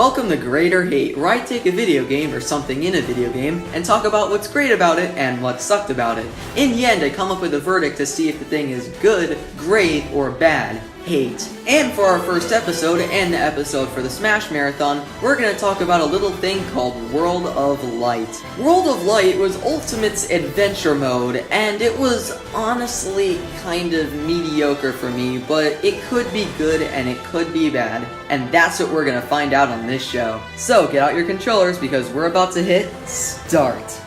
Welcome to Great or Hate, where I take a video game or something in a video game and talk about what's great about it and what sucked about it. In the end, I come up with a verdict to see if the thing is good, great, or bad. Hate. And for our first episode, and the episode for the Smash Marathon, we're going to talk about a little thing called World of Light. World of Light was Ultimate's adventure mode, and it was honestly kind of mediocre for me, but it could be good and it could be bad, and that's what we're going to find out on this show. So get out your controllers because we're about to hit start.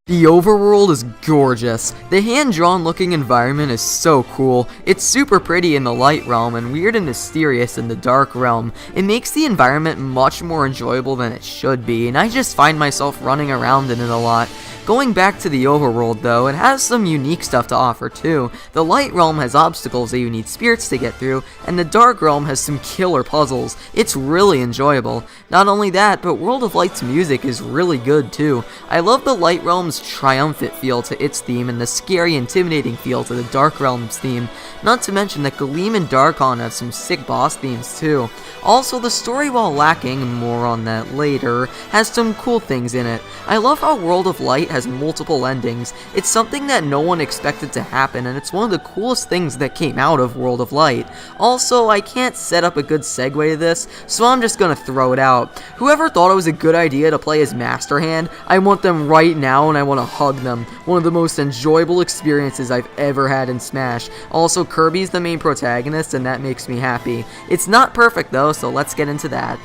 The overworld is gorgeous. The hand-drawn looking environment is so cool. It's super pretty in the light realm and weird and mysterious in the dark realm. It makes the environment much more enjoyable than it should be, and I just find myself running around in it a lot. Going back to the overworld though, it has some unique stuff to offer too. The light realm has obstacles that you need spirits to get through, and the dark realm has some killer puzzles. It's really enjoyable. Not only that, but World of Light's music is really good too. I love the light realm's triumphant feel to its theme and the scary, intimidating feel to the dark realm's theme. Not to mention that Gleam and Darkon have some sick boss themes too. Also, the story, while lacking, more on that later, has some cool things in it. I love how World of Light has multiple endings. It's something that no one expected to happen, and it's one of the coolest things that came out of World of Light. Also, I can't set up a good segue to this, so I'm just gonna throw it out. Whoever thought it was a good idea to play as Master Hand, I want them right now and I want to hug them. One of the most enjoyable experiences I've ever had in Smash. Also, Kirby's the main protagonist, and that makes me happy. It's not perfect though, so let's get into that.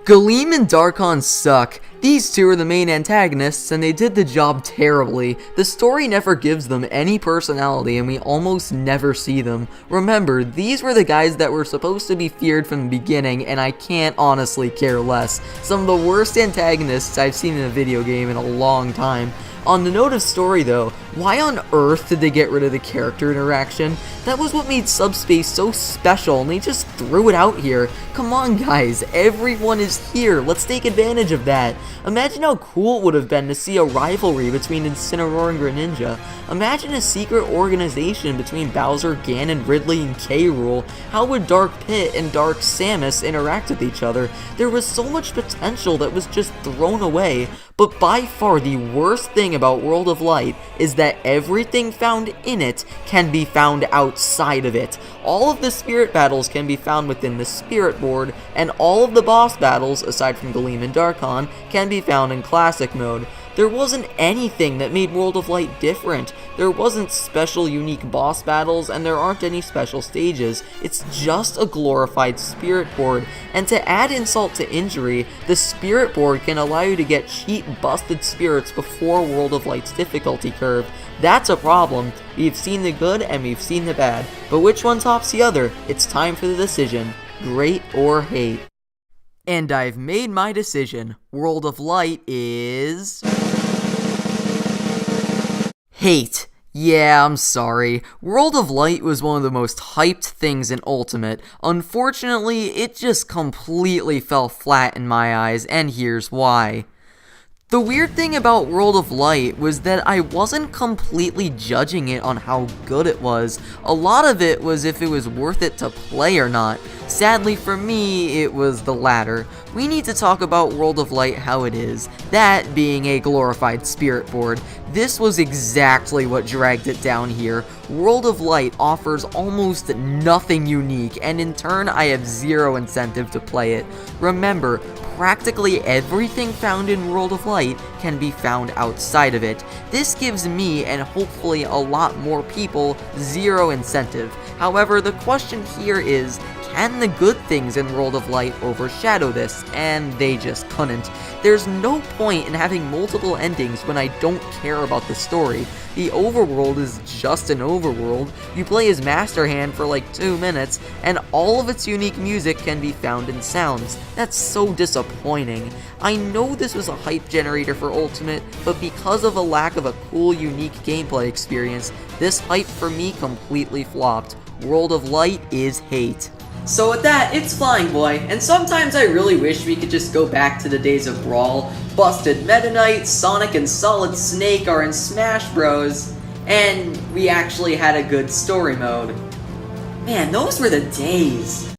Gleam and Darkon suck. These two are the main antagonists, and they did the job terribly. The story never gives them any personality, and we almost never see them. Remember, these were the guys that were supposed to be feared from the beginning, and I can't honestly care less. Some of the worst antagonists I've seen in a video game in a long time. On the note of story though, why on earth did they get rid of the character interaction? That was what made Subspace so special, and they just threw it out here. Come on guys, everyone is here, let's take advantage of that. Imagine how cool it would have been to see a rivalry between Incineroar and Greninja. Imagine a secret organization between Bowser, Ganon, Ridley, and K. Rool. How would Dark Pit and Dark Samus interact with each other? There was so much potential that was just thrown away. But by far the worst thing about World of Light is that everything found in it can be found outside of it. All of the spirit battles can be found within the spirit board, and all of the boss battles, aside from Gleam and Darkon, can be found in classic mode. There wasn't anything that made World of Light different. There wasn't special unique boss battles, and there aren't any special stages. It's just a glorified spirit board. And to add insult to injury, the spirit board can allow you to get cheap busted spirits before World of Light's difficulty curve. That's a problem. We've seen the good and we've seen the bad. But which one tops the other? It's time for the decision. Great or hate? And I've made my decision. World of Light is... hate. Yeah, I'm sorry. World of Light was one of the most hyped things in Ultimate. Unfortunately, it just completely fell flat in my eyes, and here's why. The weird thing about World of Light was that I wasn't completely judging it on how good it was. A lot of it was if it was worth it to play or not. Sadly for me, it was the latter. We need to talk about World of Light how it is, that being a glorified spirit board. This was exactly what dragged it down here. World of Light offers almost nothing unique, and in turn I have zero incentive to play it. Remember, practically everything found in World of Light can be found outside of it. This gives me, and hopefully a lot more people, zero incentive. However, the question here is, can the good things in World of Light overshadow this? And they just couldn't. There's no point in having multiple endings when I don't care about the story. The overworld is just an overworld. You play as Master Hand for like 2 minutes, and all of its unique music can be found in sounds. That's so disappointing. I know this was a hype generator for Ultimate, but because of a lack of a cool, unique gameplay experience, this hype for me completely flopped. World of Light is hate. So with that, it's Flying Boy, and sometimes I really wish we could just go back to the days of Brawl, Busted Meta Knight, Sonic and Solid Snake are in Smash Bros. And we actually had a good story mode. Man, those were the days.